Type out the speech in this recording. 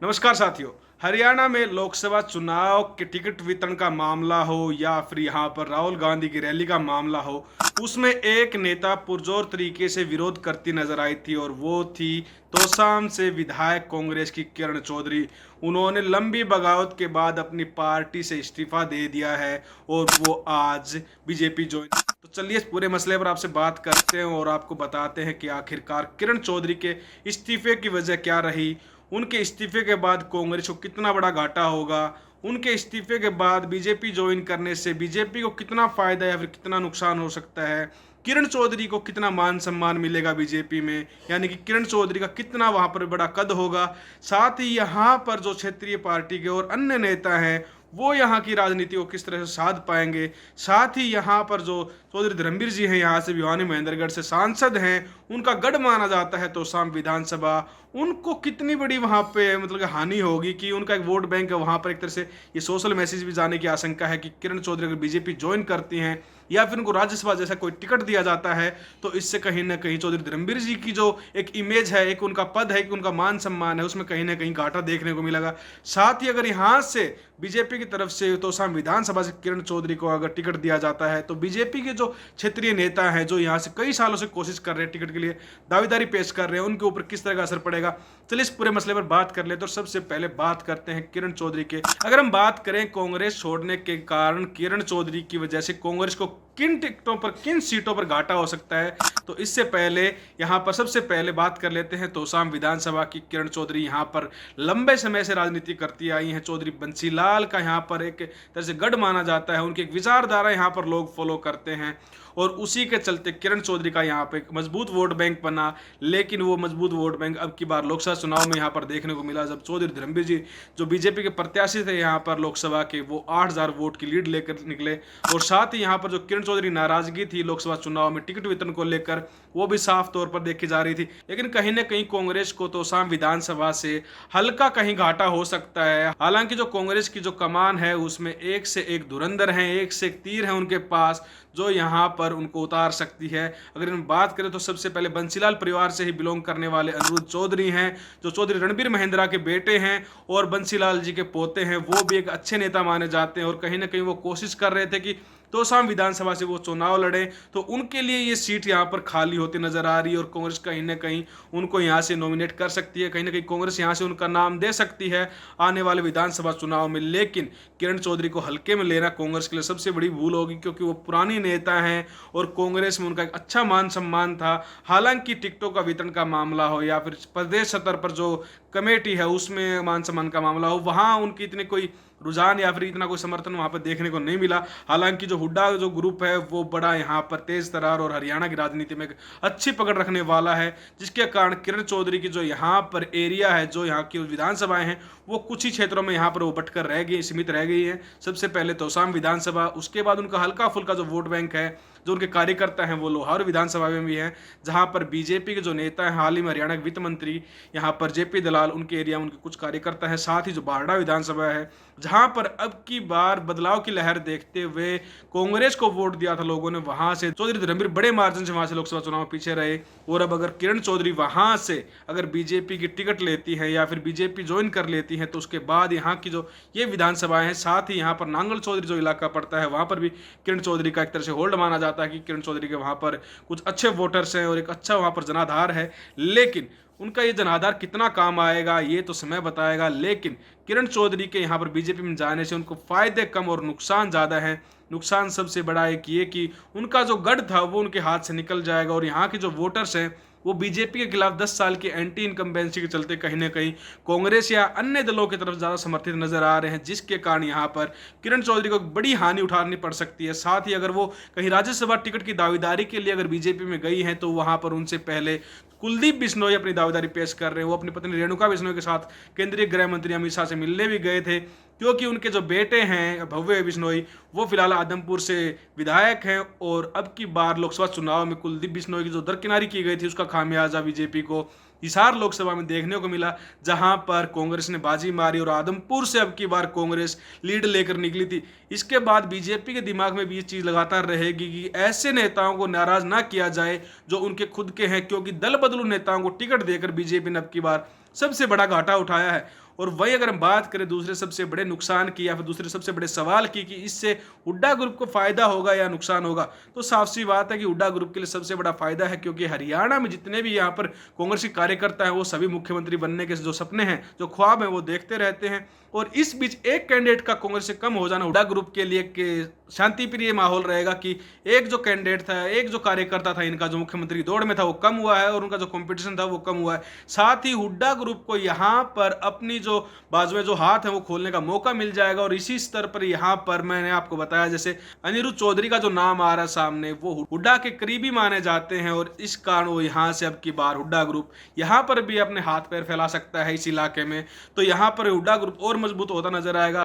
नमस्कार साथियों। हरियाणा में लोकसभा चुनाव के टिकट वितरण का मामला हो या फिर यहाँ पर राहुल गांधी की रैली का मामला हो, उसमें एक नेता पुरजोर तरीके से विरोध करती नजर आई थी और वो थी तोसाम से विधायक कांग्रेस की किरण चौधरी। उन्होंने लंबी बगावत के बाद अपनी पार्टी से इस्तीफा दे दिया है और वो आज बीजेपी ज्वाइन। तो चलिए इस पूरे मसले पर आपसे बात करते हैं और आपको बताते हैं कि आखिरकार किरण चौधरी के इस्तीफे की वजह क्या रही, उनके इस्तीफे के बाद कांग्रेस को कितना बड़ा घाटा होगा, उनके इस्तीफे के बाद बीजेपी ज्वाइन करने से बीजेपी को कितना फायदा या फिर कितना नुकसान हो सकता है, किरण चौधरी को कितना मान सम्मान मिलेगा बीजेपी में, यानी कि किरण चौधरी का कितना वहां पर बड़ा कद होगा। साथ ही यहाँ पर जो क्षेत्रीय पार्टी के और अन्य नेता हैं वो यहाँ की राजनीति को किस तरह से साध पाएंगे। साथ ही यहाँ पर जो चौधरी धर्मवीर जी हैं, यहाँ से भिवानी महेंद्रगढ़ से सांसद हैं, उनका गढ़ माना जाता है तोसाम विधानसभा, उनको कितनी बड़ी वहाँ पे मतलब कि हानि होगी कि उनका एक वोट बैंक है वहाँ पर। एक तरह से ये सोशल मैसेज भी जाने की आशंका है कि किरण चौधरी अगर बीजेपी ज्वाइन करती हैं या फिर उनको राज्यसभा जैसा कोई टिकट दिया जाता है तो इससे कहीं ना कहीं चौधरी धर्मवीर जी की जो एक इमेज है, एक उनका पद है, एक उनका मान सम्मान है, उसमें कहीं ना कहीं घाटा देखने को मिलेगा। साथ ही अगर यहाँ से बीजेपी की तरफ से तोसाम विधानसभा से किरण चौधरी को अगर टिकट दिया जाता है तो बीजेपी के जो क्षेत्रीय नेता हैं जो यहाँ से कई सालों से कोशिश कर रहे हैं टिकट के लिए, दावेदारी पेश कर रहे हैं, उनके ऊपर किस तरह का असर पड़ेगा। चलिए इस पूरे मसले पर बात कर ले। तो सबसे पहले बात करते हैं किरण चौधरी के। अगर हम बात करें कांग्रेस छोड़ने के कारण किरण चौधरी की वजह से कांग्रेस को किन टिकटों पर, किन सीटों पर घाटा हो सकता है, तो इससे पहले यहाँ पर सबसे पहले बात कर लेते हैं तोसाम विधानसभा की। किरण चौधरी यहाँ पर लंबे समय से राजनीति करती आई हैं। चौधरी बंसीलाल का यहाँ पर एक तरह से गढ़ माना जाता है, उनकी एक विचारधारा यहाँ पर लोग फॉलो करते हैं और उसी के चलते किरण चौधरी का यहाँ पे एक मजबूत वोट बैंक बना। लेकिन वो मजबूत वोट बैंक अब की बार लोकसभा चुनाव में यहाँ पर देखने को मिला, जब चौधरी धर्मवीर जी जो बीजेपी के प्रत्याशी थे यहाँ पर लोकसभा के, वो 8000 वोट की लीड लेकर निकले। और साथ ही यहाँ पर जो किरण चौधरी नाराजगी थी लोकसभा चुनाव में टिकट वितरण को लेकर, वो भी साफ तौर पर देखी जा रही थी। लेकिन कहीं ना कहीं कांग्रेस को तोसाम विधानसभा से हल्का कहीं घाटा हो सकता है। हालांकि जो कांग्रेस की जो कमान है उसमें एक से एक धुरंधर हैं, एक से एक तीर है उनके पास जो यहाँ पर उनको उतार सकती है। अगर हम बात करें तो सबसे पहले बंसीलाल परिवार से ही बिलोंग करने वाले अनिरुद्ध चौधरी हैं, जो चौधरी रणबीर महेंद्रा के बेटे हैं और बंसीलाल जी के पोते हैं। वो भी एक अच्छे नेता माने जाते हैं और कहीं ना कहीं वो कोशिश कर रहे थे कि तोसाम विधानसभा से वो चुनाव लड़े, तो उनके लिए ये सीट यहाँ पर खाली होती नजर आ रही है और कांग्रेस कहीं ना कहीं उनको यहाँ से नॉमिनेट कर सकती है। कहीं ना कहीं कांग्रेस यहाँ से उनका नाम दे सकती है आने वाले विधानसभा चुनाव में। लेकिन किरण चौधरी को हल्के में लेना कांग्रेस के लिए सबसे बड़ी भूल होगी, क्योंकि वो पुरानी नेता हैं और कांग्रेस में उनका एक अच्छा मान सम्मान था। हालांकि टिकटों का वितरण का मामला हो या फिर प्रदेश स्तर पर जो कमेटी है उसमें मान सम्मान का मामला हो, वहाँ उनकी इतने कोई रुझान या फिर इतना कोई समर्थन वहां पर देखने को नहीं मिला। हालांकि जो हुड्डा जो ग्रुप है वो बड़ा यहाँ पर तेज तरार और हरियाणा की राजनीति में अच्छी पकड़ रखने वाला है, जिसके कारण किरण चौधरी की जो यहाँ पर एरिया है, जो यहाँ की विधानसभाएं हैं, वो कुछ ही क्षेत्रों में यहाँ पर वो बटकर रह गई, सीमित रह गई है। सबसे पहले तोसाम विधानसभा, उसके बाद उनका हल्का फुल्का जो वोट बैंक है, जो उनके कार्यकर्ता हैं, वो लोहार विधानसभा में भी हैं, जहां पर बीजेपी के जो नेता हैं, हाल ही में हरियाणा के वित्त मंत्री यहाँ पर जेपी दलाल, उनके एरिया में उनके कुछ कार्यकर्ता हैं। साथ ही जो बारडा विधानसभा है, जहां पर अब की बार बदलाव की लहर देखते हुए कांग्रेस को वोट दिया था लोगों ने, वहां से चौधरी धर्मवीर बड़े मार्जिन से वहां से लोकसभा चुनाव में पीछे रहे। और अब अगर किरण चौधरी वहां से अगर बीजेपी की टिकट लेती है या फिर बीजेपी ज्वाइन कर लेती है, तो उसके बाद यहाँ की जो ये विधानसभाएं हैं, साथ ही यहाँ पर नांगल चौधरी जो इलाका पड़ता है, वहां पर भी किरण चौधरी का एक तरह से होल्ड माना जाता है कि किरण चौधरी के वहां पर कुछ अच्छे वोटर्स हैं और एक अच्छा वहां पर जनाधार है। लेकिन उनका ये जनाधार कितना काम आएगा ये तो समय बताएगा। लेकिन किरण चौधरी के यहाँ पर बीजेपी में जाने से उनको फायदे कम और नुकसान ज़्यादा है। नुकसान सबसे बड़ा एक ये कि उनका जो गढ़ था वो उनके हाथ से निकल जाएगा और यहाँ के जो वोटर्स हैं वो बीजेपी के खिलाफ 10 साल की एंटी इनकम्बेंसी के चलते कहीं ना कहीं कांग्रेस या अन्य दलों की तरफ ज़्यादा समर्थित नजर आ रहे हैं, जिसके कारण यहाँ पर किरण चौधरी को बड़ी हानि उठानी पड़ सकती है। साथ ही अगर वो कहीं राज्यसभा टिकट की दावेदारी के लिए अगर बीजेपी में गई हैं, तो वहाँ पर उनसे पहले कुलदीप बिश्नोई अपनी दावेदारी पेश कर रहे हैं। वो अपनी पत्नी रेणुका बिश्नोई के साथ केंद्रीय गृह मंत्री अमित शाह से मिलने भी गए थे, क्योंकि उनके जो बेटे हैं भव्य बिश्नोई, वो फिलहाल आदमपुर से विधायक हैं और अब की बार लोकसभा चुनाव में कुलदीप बिश्नोई की जो दरकिनारी की गई थी उसका खामियाजा बीजेपी को हिसार लोकसभा में देखने को मिला, जहां पर कांग्रेस ने बाजी मारी और आदमपुर से अब की बार कांग्रेस लीड लेकर निकली थी। इसके बाद बीजेपी के दिमाग में भी ये चीज़ लगातार रहेगी कि ऐसे नेताओं को नाराज ना किया जाए जो उनके खुद के हैं, क्योंकि दल बदलू नेताओं को टिकट देकर बीजेपी ने अब की बार सबसे बड़ा घाटा उठाया है। और वहीं अगर हम बात करें दूसरे सबसे बड़े नुकसान की या फिर दूसरे सबसे बड़े सवाल की कि इससे हुड्डा ग्रुप को फायदा होगा या नुकसान होगा, तो साफ सी बात है कि हुड्डा ग्रुप के लिए सबसे बड़ा फायदा है, क्योंकि हरियाणा में जितने भी यहाँ पर कांग्रेस के कार्यकर्ता हैं वो सभी मुख्यमंत्री बनने के जो सपने हैं, जो ख्वाब हैं, वो देखते रहते हैं। और इस बीच एक कैंडिडेट का कांग्रेस से कम हो जाना हुड्डा ग्रुप के लिए एक शांति प्रिय माहौल रहेगा कि एक जो कैंडिडेट था, एक जो कार्यकर्ता था इनका, जो मुख्यमंत्री दौड़ में था, वो कम हुआ है और उनका जो कंपटीशन था वो कम हुआ है। साथ ही हुड्डा ग्रुप को यहाँ पर अपनी जो बाजू में जो हाथ है वो खोलने का मौका मिल जाएगा। और इसी स्तर पर यहाँ पर मैंने आपको बताया, जैसे अनिरुद्ध चौधरी का जो नाम आ रहा है सामने, वो हुड्डा के करीबी माने जाते हैं और इस कारण वो यहाँ से अब की बार हुड्डा ग्रुप यहाँ पर भी अपने हाथ पैर फैला सकता है इस इलाके में। तो यहाँ पर हुड्डा ग्रुप और मजबूत होता नजर आएगा।